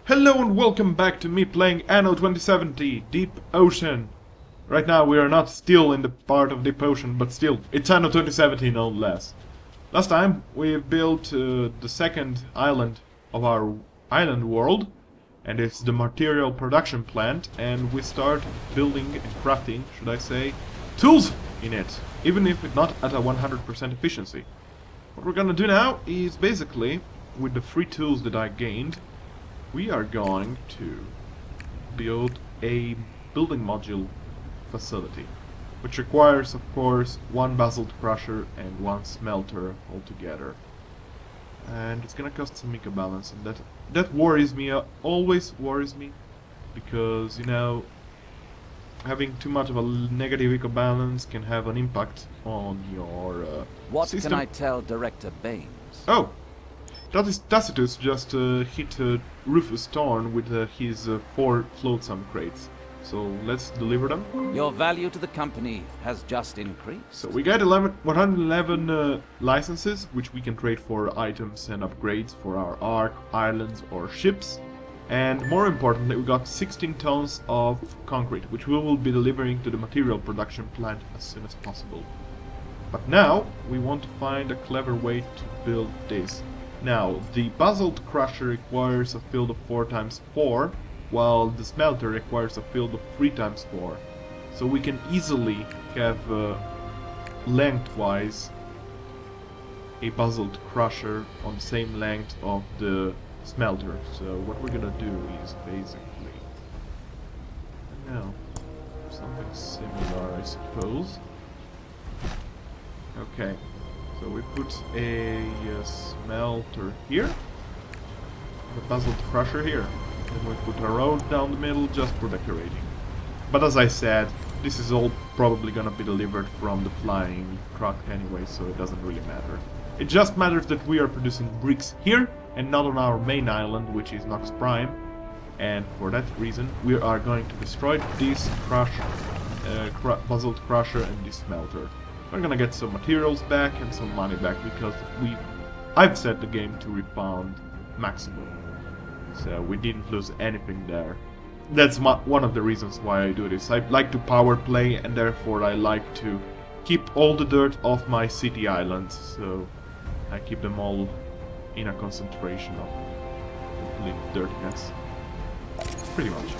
Hello and welcome back to me playing Anno 2070, Deep Ocean. Right now we are not still in the part of Deep Ocean, but still, it's Anno 2070 no less. Last time we built the second island of our island world, and it's the material production plant, and we start building and crafting, should I say, tools in it, even if it's not at a 100% efficiency. What we're gonna do now is basically, with the free tools that I gained, we are going to build a building module facility, which requires, of course, one basalt crusher and one smelter altogether. And it's gonna cost some Ecobalance, and that worries me, always worries me, because, you know, having too much of a negative Ecobalance can have an impact on your What system. can I tell Director Baines? Oh! Tacitus just hit Rufus Thorn with his 4 flotsam crates. So let's deliver them. Your value to the company has just increased. So we got 111 licenses, which we can trade for items and upgrades for our ark, islands or ships. And more importantly, we got 16 tons of concrete, which we will be delivering to the material production plant as soon as possible. But now, we want to find a clever way to build this. Now, the basalt crusher requires a field of 4x4, while the smelter requires a field of 3x4. So we can easily have lengthwise a basalt crusher on the same length of the smelter. So what we're gonna do is basically, something similar, I suppose. Okay. So we put a smelter here, the basalt crusher here, and we put a road down the middle just for decorating. But as I said, this is all probably gonna be delivered from the flying truck anyway, so it doesn't really matter. It just matters that we are producing bricks here and not on our main island, which is Nox Prime, and for that reason we are going to destroy this basalt crusher and this smelter. We're gonna get some materials back and some money back because I've set the game to refund maximum, so we didn't lose anything there. That's one of the reasons why I do this. I like to power play, and therefore I like to keep all the dirt off my city islands, so I keep them all in a concentration of complete dirtiness. Pretty much.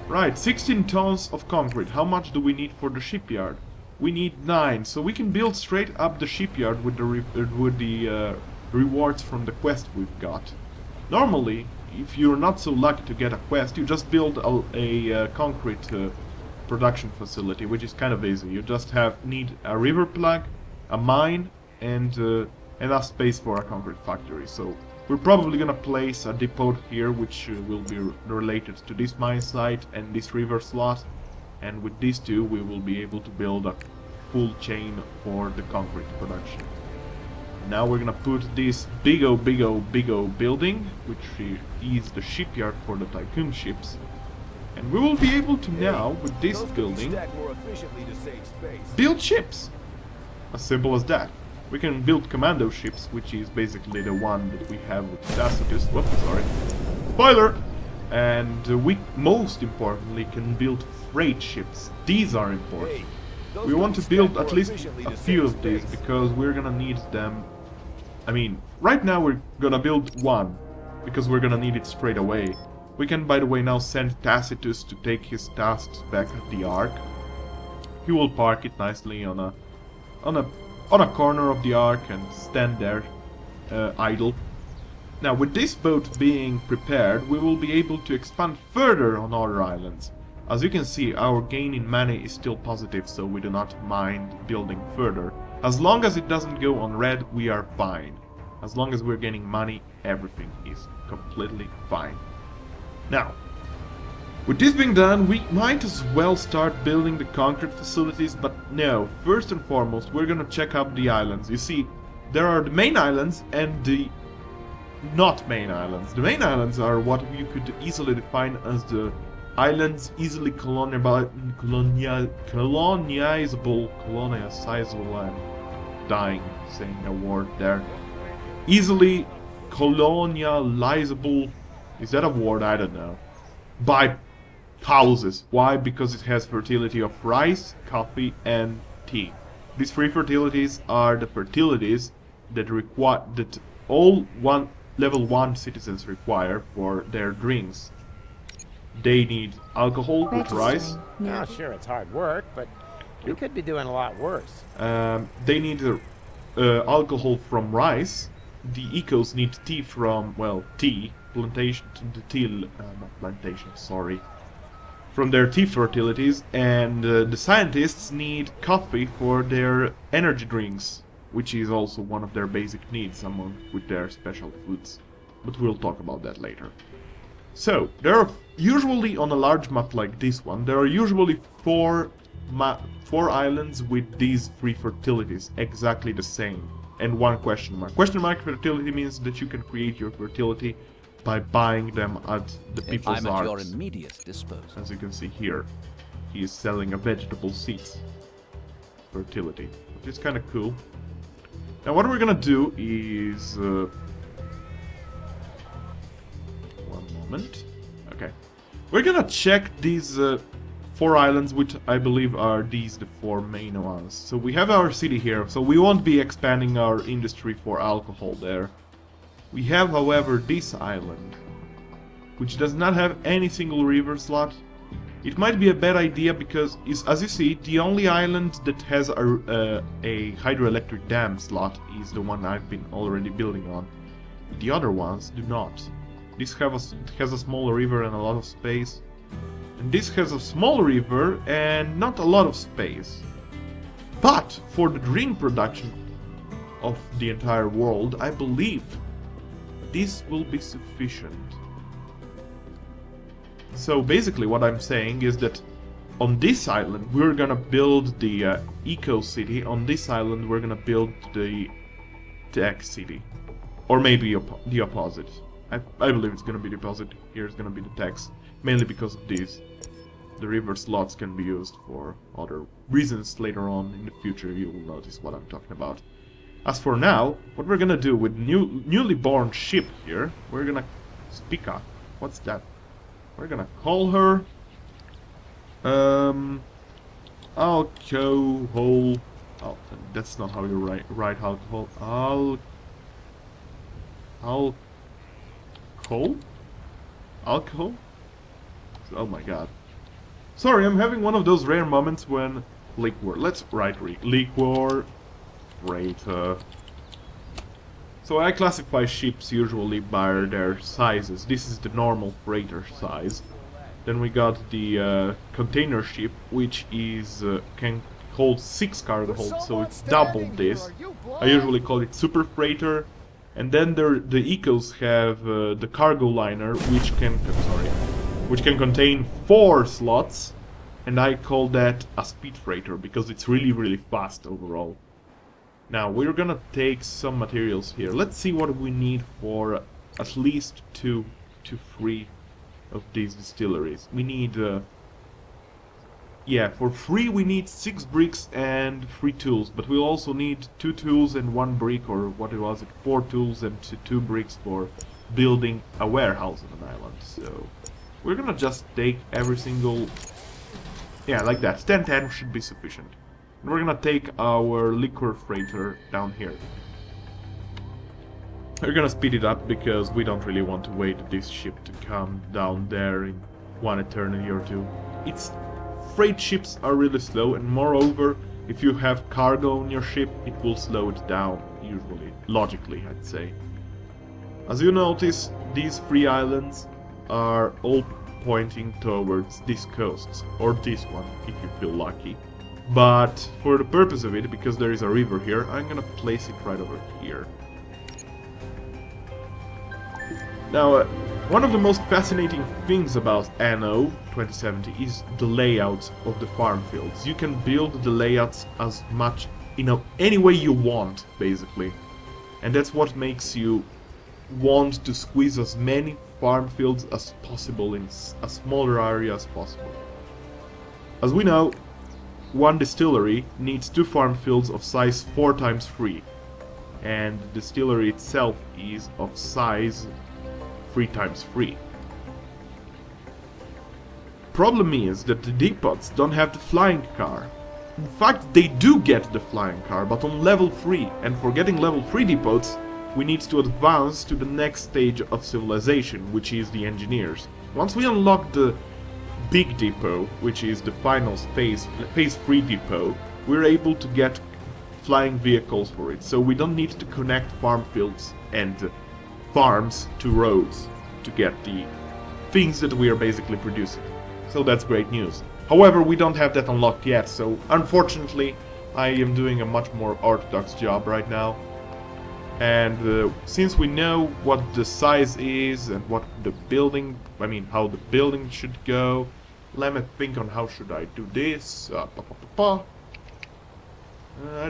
Right, 16 tons of concrete. How much do we need for the shipyard? We need 9, so we can build straight up the shipyard with the rewards from the quest we've got. Normally, if you're not so lucky to get a quest, you just build a concrete production facility, which is kind of easy. You just need a river plug, a mine, and enough space for a concrete factory. So we're probably gonna place a depot here, which will be related to this mine site and this river slot. And with these two, we will be able to build a full chain for the concrete production. Now we're gonna put this big o building, which is the shipyard for the Tycoon ships. And we will be able to now, with this building, build ships. As simple as that. We can build commando ships, which is basically the one that we have with Tacitus. Whoops, sorry. Spoiler! And we, most importantly, can build freight ships. These are important. We want to build at least a few of these, because we're gonna need them. I mean, right now we're gonna build one, because we're gonna need it straight away. We can, by the way, now send Tacitus to take his tasks back at the Ark. He will park it nicely on a corner of the Ark and stand there idle. Now, with this boat being prepared, we will be able to expand further on other islands. As you can see, our gain in money is still positive, so we do not mind building further. As long as it doesn't go on red, we are fine. As long as we're gaining money, everything is completely fine. Now, with this being done, we might as well start building the concrete facilities, but no, first and foremost, we're gonna check out the islands. You see, there are the main islands and the not main islands. The main islands are what you could easily define as the islands easily colonizable, I'm dying saying a word there. Easily colonializable Is that a word? I don't know. By houses. Why? Because it has fertility of rice, coffee, and tea. These three fertilities are the fertilities that all level 1 citizens require for their drinks. They need alcohol with rice. Oh, sure, it's hard work, but we could be doing a lot worse. They need alcohol from rice. The ecos need tea from, well, tea. Plantation, not plantation, sorry. From their tea fertilities, and the scientists need coffee for their energy drinks, which is also one of their basic needs among with their special foods. But we'll talk about that later. So, there are usually on a large map like this one, there are usually four islands with these three fertilities, exactly the same, and one question mark. Question mark fertility means that you can create your fertility by buying them at the people's I'm at your arts. immediate disposal. As you can see here, he is selling a vegetable seeds fertility, which is kind of cool. Now what we're gonna do is one moment. Okay, we're gonna check these 4 islands, which I believe are the 4 main ones. So we have our city here, so we won't be expanding our industry for alcohol there. We have, however, this island, which does not have any single river slot. It might be a bad idea because, as you see, the only island that has a hydroelectric dam slot is the one I've been already building on. The other ones do not. This has a small river and a lot of space. And this has a small river and not a lot of space. But for the drink production of the entire world, I believe this will be sufficient. So basically what I'm saying is that on this island we're gonna build the eco city, on this island we're gonna build the tech city. Or maybe the opposite. I believe it's gonna be the opposite. Here's gonna be the techs, mainly because of these. The river slots can be used for other reasons later on in the future. You will notice what I'm talking about. As for now, what we're gonna do with newly born ship here, we're gonna speak up. What's that? We're gonna call her alcohol. Oh, that's not how you write alcohol. Alcohol? Oh my god. Sorry, I'm having one of those rare moments when liquor. Let's write liquor. Freighter. So I classify ships usually by their sizes. This is the normal freighter size. Then we got the container ship, which is can hold 6 cargo holds, so it's double this. I usually call it super freighter. And then the ecos have the cargo liner, which can contain 4 slots, and I call that a speed freighter because it's really fast overall. Now, we're gonna take some materials here. Let's see what we need for at least 2 to 3 of these distilleries. We need... yeah, for 3 we need 6 bricks and 3 tools, but we'll also need 2 tools and 1 brick, or what it was, 4 tools and 2 bricks for building a warehouse on an island. So, we're gonna just take every single... yeah, like that. 10 should be sufficient. We're gonna take our liquor freighter down here. We're gonna speed it up because we don't really want to wait this ship to come down there in 1 eternity or 2. Freight ships are really slow, and moreover, if you have cargo on your ship, it will slow it down, usually. Logically, I'd say. As you notice, these 3 islands are all pointing towards this coast, or this one, if you feel lucky. But for the purpose of it, because there is a river here, I'm gonna place it right over here. Now, one of the most fascinating things about Anno 2070 is the layouts of the farm fields. You can build the layouts as much, any way you want, basically. And that's what makes you want to squeeze as many farm fields as possible in a smaller area as possible. As we know, one distillery needs 2 farm fields of size 4 times 3, and the distillery itself is of size 3 times 3. problem is that the depots don't have the flying car. In fact, they do get the flying car, but on level 3. And for getting level 3 depots, we need to advance to the next stage of civilization, which is the engineers. Once we unlock the big depot, which is the final phase 3 depot, we're able to get flying vehicles for it. So we don't need to connect farm fields and farms to roads to get the things that we are basically producing. So that's great news. However, we don't have that unlocked yet, so unfortunately I am doing a much more orthodox job right now. And since we know what the size is and what the building, how the building should go, let me think on how should I do this. I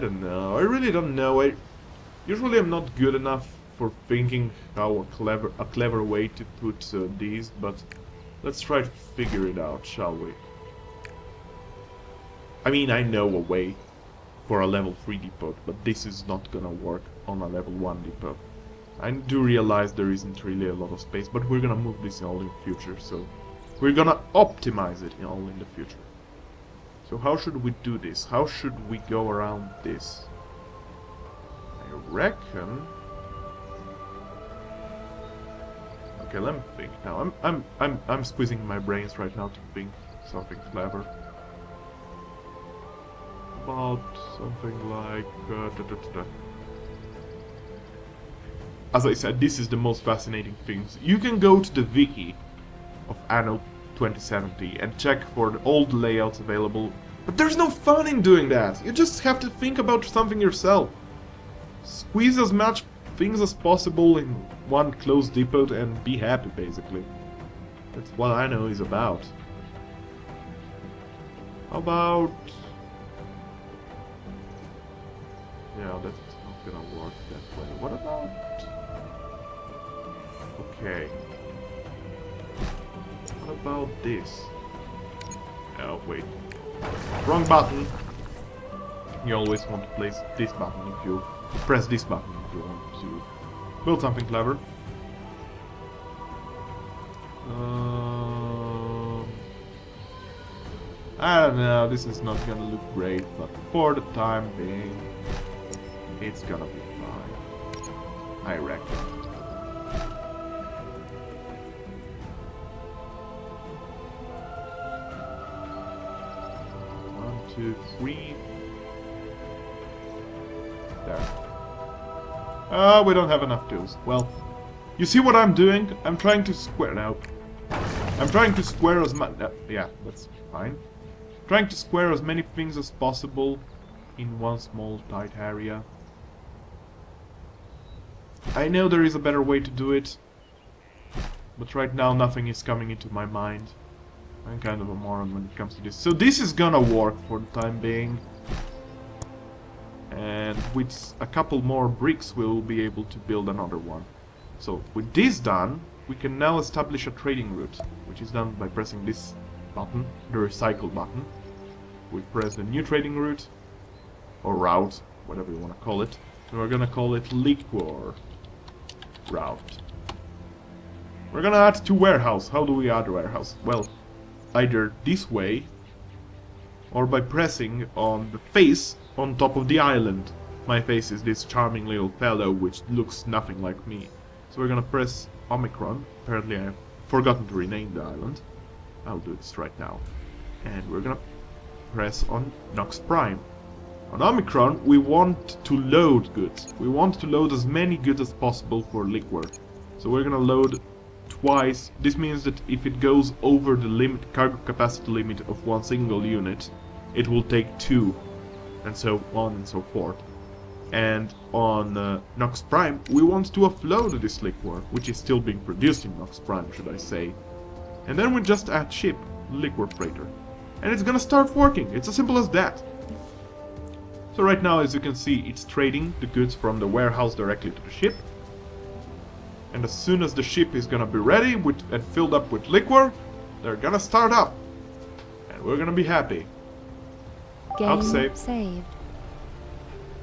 don't know. I really don't know. Usually I'm not good enough for thinking how a clever way to put these, but let's try to figure it out, shall we? I know a way for a level 3 depot, but this is not gonna work on a level 1 depot. I do realize there isn't really a lot of space, but we're gonna move this all in the future, so we're gonna optimize it all in the future. So how should we do this? How should we go around this? I reckon... Okay, let me think now. I'm squeezing my brains right now to think something clever. About something like... As I said, this is the most fascinating things. You can go to the wiki of Anno 2070 and check for all the layouts available, but there's no fun in doing that. You just have to think about something yourself. Squeeze as much things as possible in one closed depot and be happy, basically. That's what Anno is about. How about... Yeah, that's not gonna work that way. What about... Okay. What about this? Oh, wait. Wrong button! You always want to place this button if you... Press this button if you want to build something clever. I don't know, this is not gonna look great, but for the time being, it's gonna be fine. I reckon. 1, 2, 3. There. We don't have enough tools. Well, you see what I'm doing? I'm trying to square now. I'm trying to square as much. Yeah, that's fine. Trying to square as many things as possible in one small tight area. I know there is a better way to do it, but right now nothing is coming into my mind. I'm kind of a moron when it comes to this. So this is gonna work for the time being. And with a couple more bricks we'll be able to build another one. So with this done, we can now establish a trading route, which is done by pressing this button, the recycle button. We press the new trading route, or route, whatever you want to call it, and we're gonna call it liquor route. We're gonna add 2 warehouse. How do we add a warehouse? Well, either this way, or by pressing on the face on top of the island. My face is this charming little fellow which looks nothing like me. So we're gonna press Omicron. Apparently I've forgotten to rename the island. I'll do this right now. And we're gonna press on Nox Prime. On Omicron we want to load goods. We want to load as many goods as possible for liquor. So we're gonna load twice. This means that if it goes over the limit, cargo capacity limit of one single unit, it will take 2. And so on and so forth. And on Nox Prime, we want to offload this liquor, which is still being produced in Nox Prime, should I say. And then we just add ship, liquor freighter. And it's gonna start working, it's as simple as that. So right now, as you can see, it's trading the goods from the warehouse directly to the ship. And as soon as the ship is gonna be ready and filled up with liquor, they're gonna start up. And we're gonna be happy. Game saved. saved.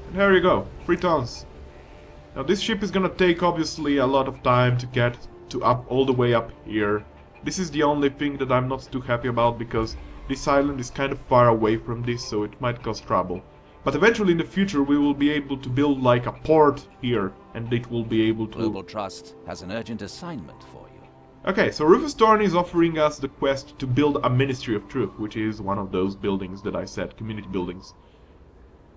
And here you go, 3 tons. Now this ship is gonna take obviously a lot of time to get to all the way up here. This is the only thing that I'm not too happy about, because this island is kind of far away from this, so it might cause trouble. But eventually in the future we will be able to build like a port here, and it will be able to... Global Trust has an urgent assignment for you. Okay, so Rufus Thorn is offering us the quest to build a Ministry of Truth, which is one of those buildings that I said, community buildings.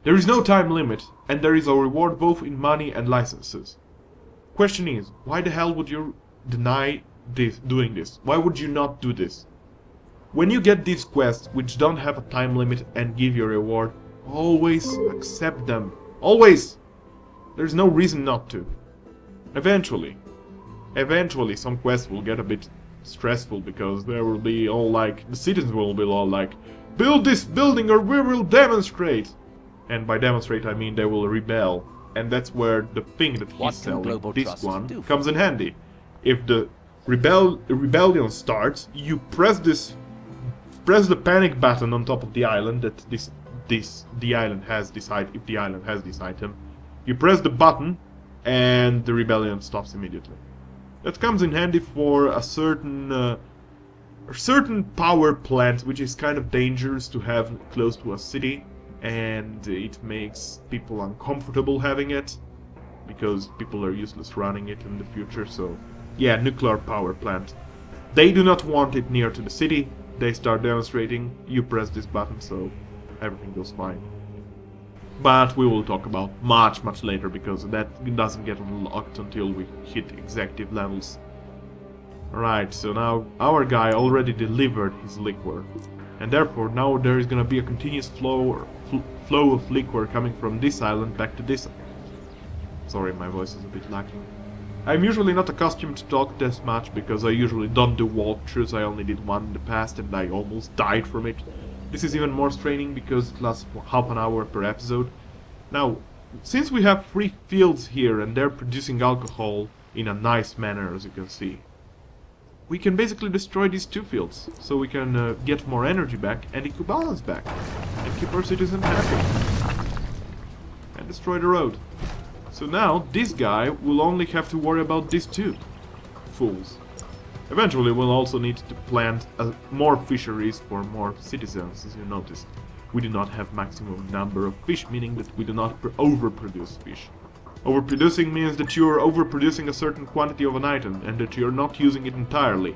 There is no time limit, and there is a reward both in money and licenses. Question is, why the hell would you deny doing this? Why would you not do this? When you get these quests, which don't have a time limit and give you a reward, always accept them. Always! There's no reason not to. Eventually some quests will get a bit stressful, because there will be all like, the citizens will be all like, build this building or we will demonstrate! And by demonstrate I mean they will rebel. And that's where the thing that he's selling, this one, comes in handy. If the rebellion starts, you press the panic button on top of the island that the island has this item. If the island has this item, you press the button and the rebellion stops immediately. That comes in handy for a certain power plant, which is kind of dangerous to have close to a city, and it makes people uncomfortable having it, because people are useless running it in the future. So yeah, nuclear power plant. They do not want it near to the city. They start demonstrating, you press this button, so everything goes fine. But we will talk about much later, because that doesn't get unlocked until we hit executive levels. Right, so now our guy already delivered his liquor, and therefore now there is gonna be a continuous flow of liquor coming from this island back to this. Sorry, my voice is a bit lacking. I'm usually not accustomed to talk this much, because I usually don't do walkthroughs. I only did one in the past and I almost died from it. This is even more straining because it lasts half an hour per episode. Now, since we have 3 fields here and they're producing alcohol in a nice manner, as you can see, we can basically destroy these 2 fields, so we can get more energy back and Ecobalance back, and keep our citizens happy. And destroy the road. So now, this guy will only have to worry about these 2 fools. Eventually we'll also need to plant more fisheries for more citizens. As you noticed, we do not have maximum number of fish, meaning that we do not overproduce fish. Overproducing means that you are overproducing a certain quantity of an item and that you're not using it entirely.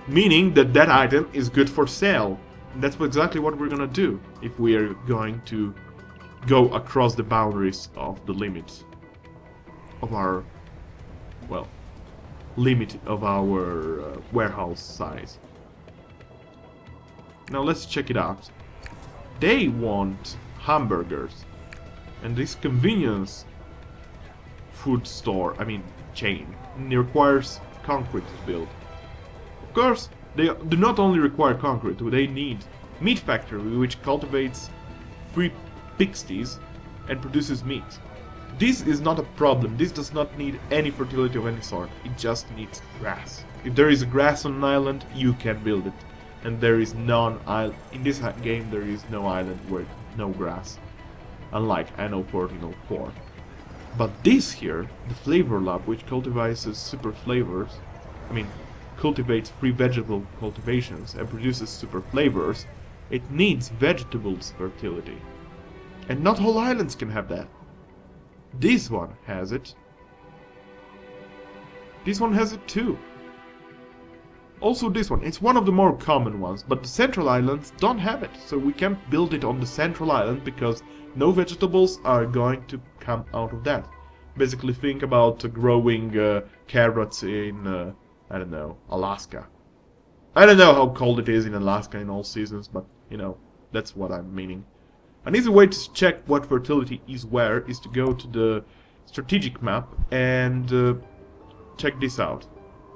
Meaning that that item is good for sale. And that's exactly what we're gonna do if we are going to go across the boundaries of the limits of our, well, limit of our warehouse size. Now let's check it out. They want hamburgers, and this convenience food store, chain, requires concrete to build. Of course, they do not only require concrete, they need meat factory, which cultivates 3 pigsties and produces meat. This is not a problem. This does not need any fertility of any sort. It just needs grass. If there is grass on an island, you can build it. And there is none island. In this game, there is no island where no grass. Unlike Anno 1404. But this here, the flavor lab, which cultivates super flavors, cultivates 3 vegetable cultivations and produces super flavors, it needs vegetables fertility. And not all islands can have that. This one has it. This one has it too. Also this one, it's one of the more common ones, but the central islands don't have it, so we can't build it on the central island because no vegetables are going to come out of that. Basically think about growing carrots in, I don't know, Alaska. I don't know how cold it is in Alaska in all seasons, but, you know, that's what I'm meaning. An easy way to check what fertility is where is to go to the strategic map and check this out.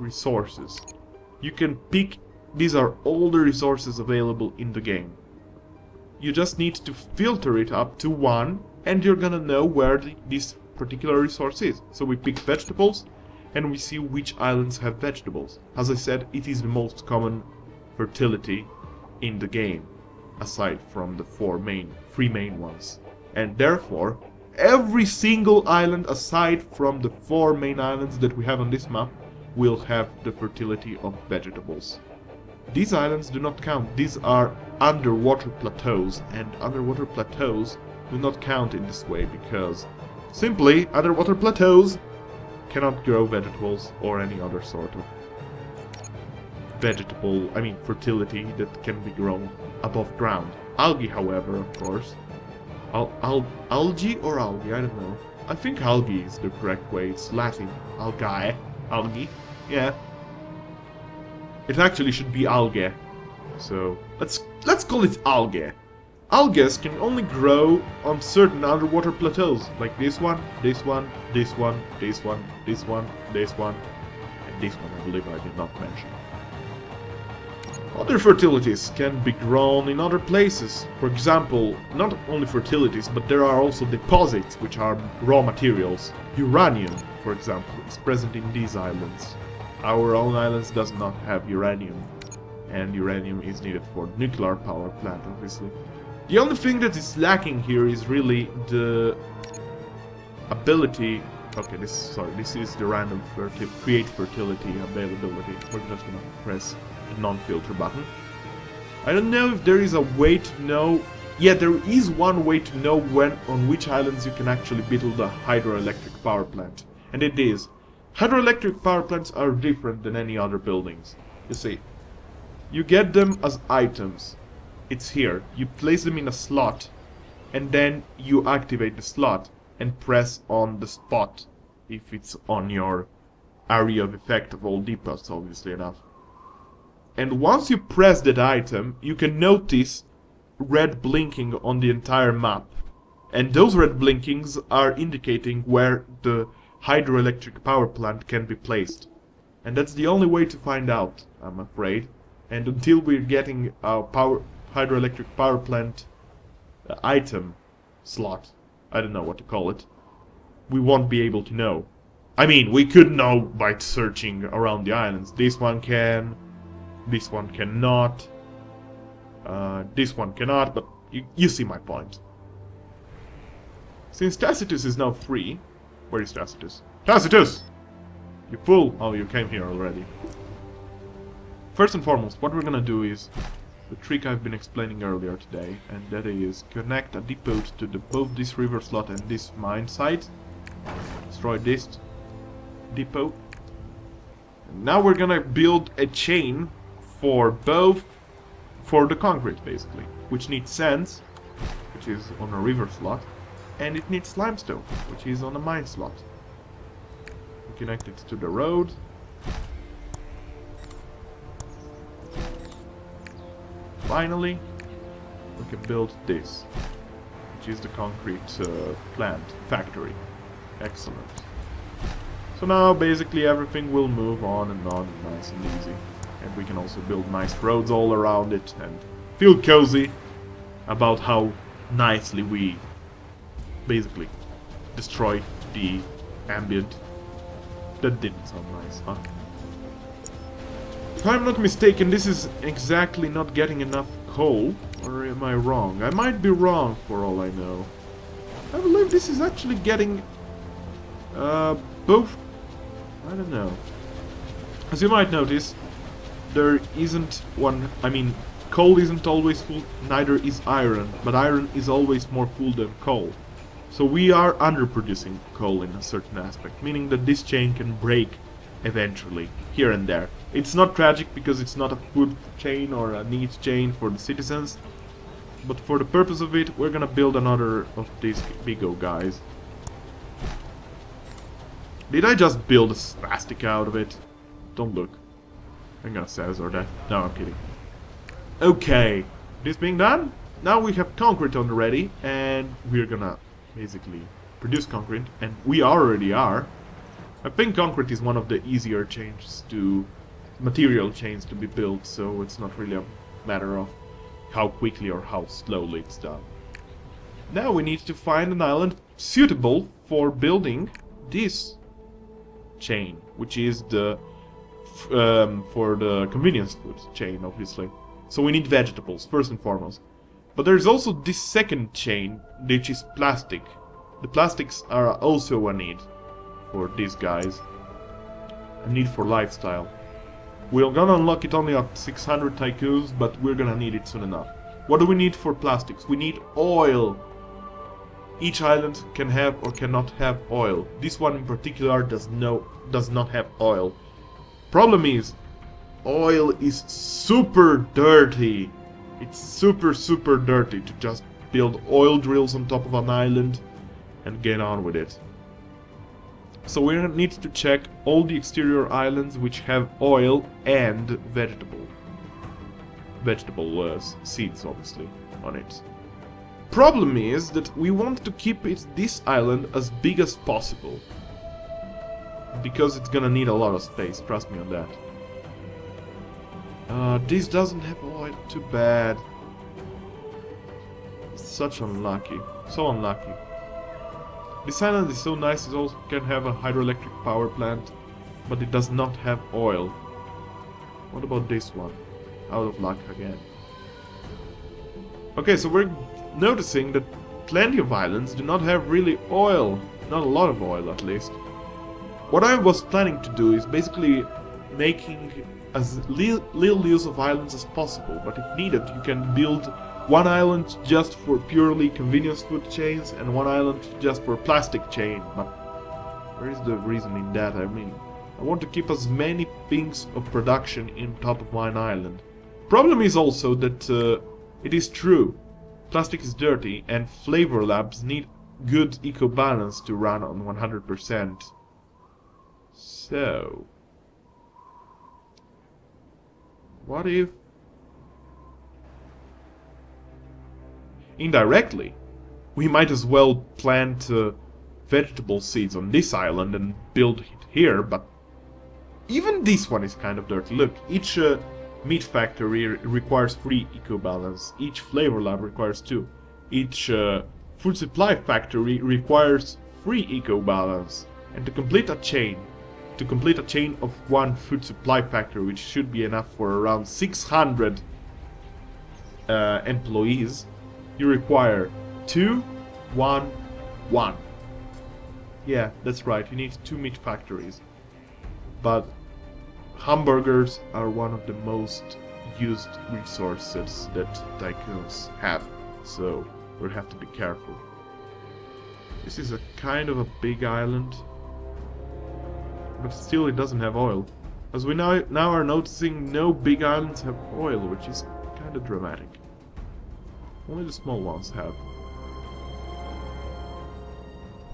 Resources. You can pick, these are all the resources available in the game. You just need to filter it up to 1 and you're gonna know where this particular resource is. So we pick vegetables and we see which islands have vegetables. As I said, it is the most common fertility in the game, aside from the 3 main ones. And therefore, every single island aside from the 4 main islands that we have on this map will have the fertility of vegetables. These islands do not count. These are underwater plateaus, and underwater plateaus do not count in this way because simply underwater plateaus cannot grow vegetables or any other sort of fertility that can be grown above ground. Algae, however, of course. Algae or algae? I don't know. I think algae is the correct way. It's Latin. Algae. Algae. Yeah. It actually should be algae. So let's call it algae. Algae can only grow on certain underwater plateaus, like this one, this one, this one, this one, this one, this one, and this one I believe I did not mention. Other fertilities can be grown in other places. For example, not only fertilities, but there are also deposits, which are raw materials. Uranium, for example, is present in these islands. Our own islands does not have uranium, and uranium is needed for nuclear power plant, obviously. The only thing that is lacking here is really the ability. Okay, this is the random create fertility availability. We're just gonna press the non-filter button. I don't know if there is a way to know. Yeah, there is one way to know on which islands you can actually build a hydroelectric power plant, and it is. Hydroelectric power plants are different than any other buildings. You see, you get them as items. It's here. You place them in a slot, and then you activate the slot and press on the spot if it's on your area of effect of all depots, obviously enough. And once you press that item, you can notice red blinking on the entire map. And those red blinkings are indicating where the hydroelectric power plant can be placed. And that's the only way to find out, I'm afraid. And until we're getting a hydroelectric power plant item slot, I don't know what to call it, we won't be able to know. I mean, we could know by searching around the islands. This one can, this one cannot, this one cannot, but you see my point. Since Tacitus is now free, where is Tacitus? Tacitus! You fool! Oh, you came here already. First and foremost, what we're gonna do is the trick I've been explaining earlier today, and that is connect a depot to both this river slot and this mine site. Destroy this depot. And now we're gonna build a chain for the concrete, basically, which needs sands, which is on a river slot, and it needs limestone, which is on a mine slot. We connect it to the road. Finally, we can build this, which is the concrete plant factory. Excellent. So now basically everything will move on and nice and easy. And we can also build nice roads all around it and feel cozy about how nicely we basically destroy the ambient. That didn't sound nice, huh? If I'm not mistaken, this is exactly not getting enough coal, or am I wrong? I might be wrong for all I know. I believe this is actually getting both. I don't know. As you might notice, there isn't one. I mean, coal isn't always full, neither is iron, but iron is always more full than coal. So we are underproducing coal in a certain aspect, meaning that this chain can break eventually, here and there. It's not tragic because it's not a food chain or a needs chain for the citizens, but for the purpose of it, we're gonna build another of these big O guys. Did I just build a spastic out of it? Don't look. I'm gonna censor that. No, I'm kidding. Okay, this being done, now we have concrete on the ready, and we're gonna basically produce concrete, and we already are. I think concrete is one of the easier chains to material chains to be built, so it's not really a matter of how quickly or how slowly it's done. Now we need to find an island suitable for building this chain, which is the for the convenience food chain, obviously. So we need vegetables first and foremost. But there's also this second chain, which is plastic. The plastics are also a need for these guys. a need for lifestyle. We're gonna unlock it only at 600 tycoons, but we're gonna need it soon enough. What do we need for plastics? We need oil. Each island can have or cannot have oil. This one in particular does not have oil. Problem is, oil is super dirty. It's super dirty to just build oil drills on top of an island and get on with it. So we need to check all the exterior islands which have oil and vegetable seeds, obviously, on it. Problem is that we want to keep this island as big as possible, because it's gonna need a lot of space, trust me on that. This doesn't have oil, too bad. Such unlucky, so unlucky. This island is so nice, it also can have a hydroelectric power plant, but it does not have oil. What about this one? Out of luck again. Okay, so we're noticing that plenty of islands do not have really oil. Not a lot of oil, at least. What I was planning to do is basically making as little use of islands as possible, but if needed, you can build one island just for purely convenience food chains and one island just for plastic chain. But where is the reason in that? I mean, I want to keep as many things of production in top of one island. Problem is also that it is true, plastic is dirty and flavor labs need good Ecobalance to run on 100%. So, what if indirectly we might as well plant vegetable seeds on this island and build it here, but even this one is kind of dirty. Look, each meat factory requires 3 Ecobalance, each flavor lab requires 2, each food supply factory requires 3 Ecobalance, and to complete a chain of 1 food supply factory, which should be enough for around 600 employees, you require 2, 1, 1. Yeah, that's right, you need 2 meat factories. But hamburgers are one of the most used resources that tycoons have, so we'll have to be careful. This is a kind of a big island, but still it doesn't have oil. As we now are noticing, no big islands have oil, which is kind of dramatic. Only the small ones have.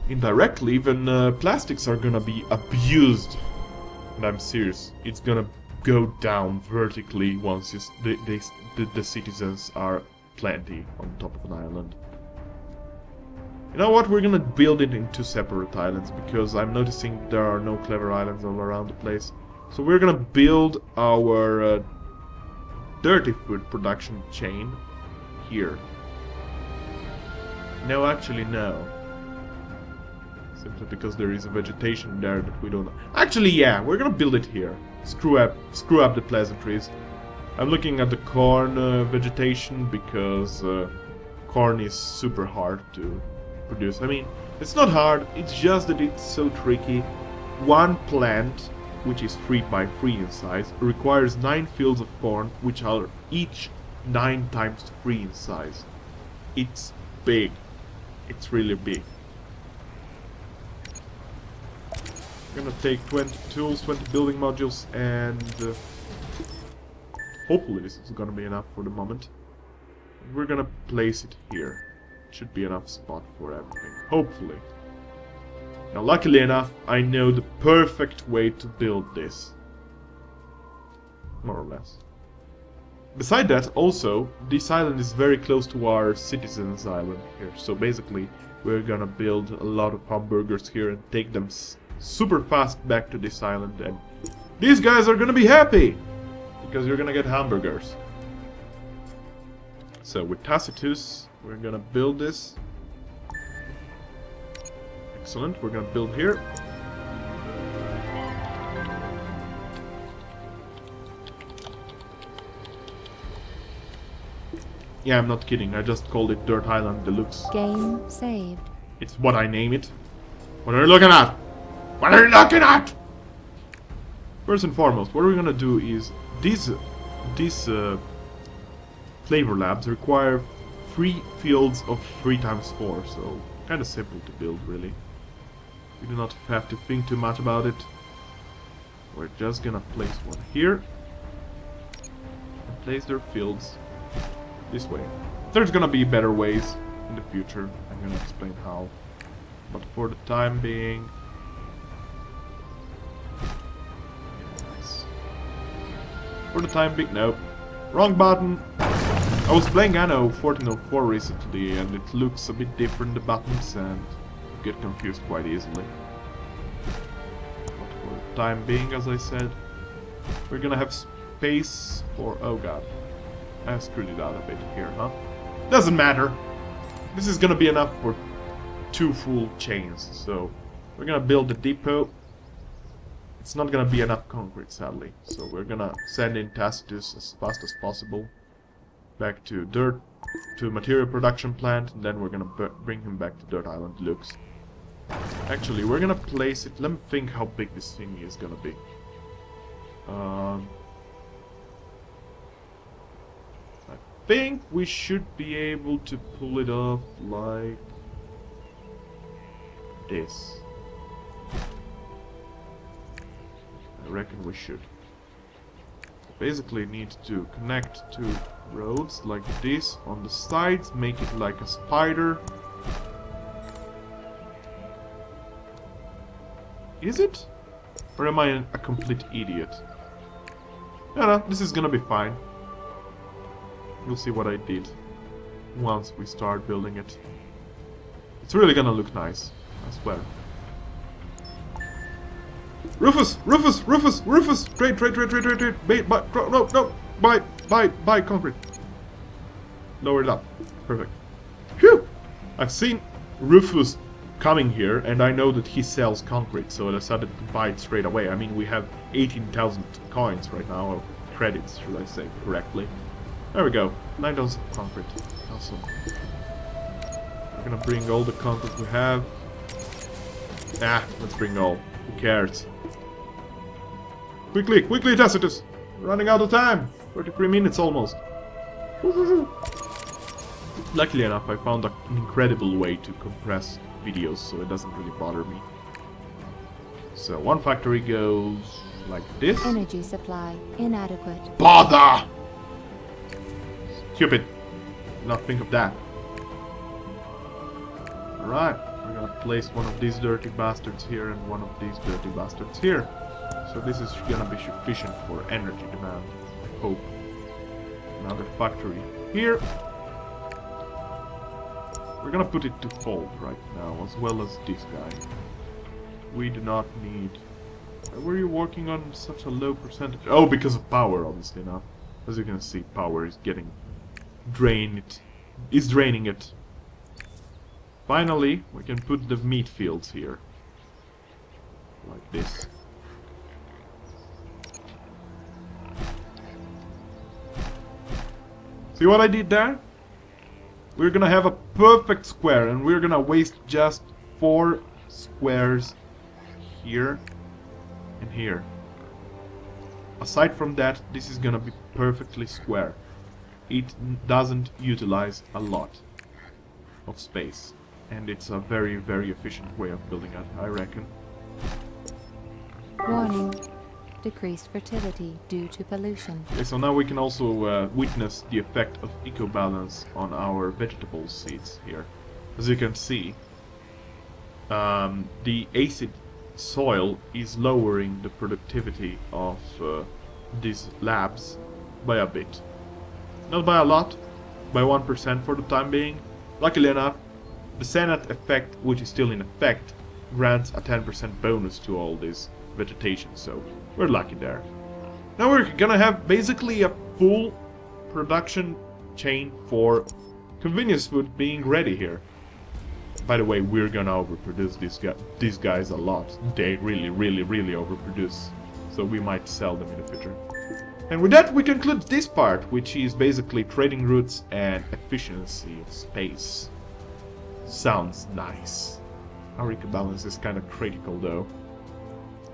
Indirectly, even plastics are gonna be abused. And I'm serious, it's gonna go down vertically once the citizens are plenty on top of an island. You know what, we're gonna build it in 2 separate islands, because I'm noticing there are no clever islands all around the place. So we're gonna build our dirty food production chain here. No, actually no. Simply because there is a vegetation there that we don't know. Actually, yeah, we're gonna build it here. Screw up the pleasantries. I'm looking at the corn vegetation because corn is super hard to produce. I mean, it's not hard, it's just that it's so tricky. One plant, which is 3x3 in size, requires 9 fields of corn, which are each 9 times 3 in size. It's big. It's really big. I'm gonna take 20 tools, 20 building modules, and hopefully this is gonna be enough for the moment. We're gonna place it here. Should be enough spot for everything, hopefully. Now, luckily enough, I know the perfect way to build this. More or less. Beside that, also, this island is very close to our citizens' island here. So basically, we're gonna build a lot of hamburgers here and take them super fast back to this island. And these guys are gonna be happy! Because you're gonna get hamburgers. So with Tacitus, we're gonna build this. Excellent, we're gonna build here. Yeah, I'm not kidding, I just called it Dirt Island Deluxe. Game saved. It's what I name it. What are you looking at? What are you looking at? First and foremost, what we're gonna do is these flavor labs require 3 fields of 3x4, so kind of simple to build, really. We do not have to think too much about it. We're just gonna place one here and place their fields this way. There's gonna be better ways in the future. I'm gonna explain how, but for the time being, nope, wrong button. I was playing Anno 1404 recently, and it looks a bit different, the buttons, and you get confused quite easily. But for the time being, as I said, we're gonna have space for... oh god, I screwed it out a bit here, huh? Doesn't matter. This is gonna be enough for 2 full chains, so we're gonna build the depot. It's not gonna be enough concrete, sadly, so we're gonna send in Tacitus as fast as possible back to material production plant, and then we're gonna bring him back to Dirt Island Deluxe. Actually, we're gonna place it. Let me think how big this thing is gonna be. I think we should be able to pull it off like this. I reckon we should. Basically need to connect 2 roads like this on the sides, make it like a spider. Is it? Or am I a complete idiot? No, this is gonna be fine. You'll see what I did once we start building it. It's really gonna look nice, I swear. Rufus! Rufus! Rufus! Rufus! Trade! No! Buy concrete. Lower it up. Perfect. Phew! I've seen Rufus coming here, and I know that he sells concrete, so I decided to buy it straight away. I mean, we have 18,000 coins right now, or credits, should I say correctly. There we go. 9,000 concrete. Awesome. We're gonna bring all the concrete we have. Let's bring all. Who cares? Quickly, Tacitus! Running out of time! 33 minutes almost. Luckily enough, I found an incredible way to compress videos, so it doesn't really bother me. So one factory goes like this. Energy supply inadequate. Bother! Stupid. Did not think of that. Alright, we're gonna place one of these dirty bastards here and one of these dirty bastards here. So this is gonna be sufficient for energy demand, I hope. Another factory here. We're gonna put it to fold right now, as well as this guy. We do not need... Why were you working on such a low percentage? Oh, because of power, obviously enough. As you can see, power is getting drained. Is draining it. Finally, we can put the meat fields here. Like this. See what I did there? We're gonna have a perfect square, and we're gonna waste just 4 squares here and here. Aside from that, this is gonna be perfectly square. It doesn't utilize a lot of space, and it's a very, very efficient way of building it, I reckon. Warning. Decreased fertility due to pollution. Okay, so now we can also witness the effect of Ecobalance on our vegetable seeds here. As you can see, the acid soil is lowering the productivity of these labs by a bit. Not by a lot, by 1% for the time being. Luckily enough, the Senate effect, which is still in effect, grants a 10% bonus to all this vegetation, so we're lucky there. Now we're gonna have basically a full production chain for convenience food being ready here. By the way, we're gonna overproduce these guys a lot. They really overproduce, so we might sell them in the future. And with that, we conclude this part, which is basically trading routes and efficiency of space. Sounds nice. Our Ecobalance is kind of critical though.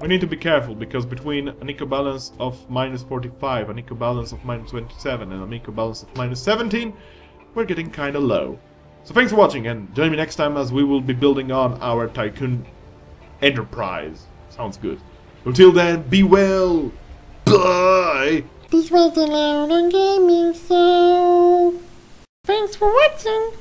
We need to be careful, because between an Ecobalance of -45, an Ecobalance of -27, and an Ecobalance of -17, we're getting kinda low. So thanks for watching, and join me next time as we will be building on our Tycoon Enterprise. Sounds good. Until then, be well! Bye! This was Allowed on Gaming, so thanks for watching.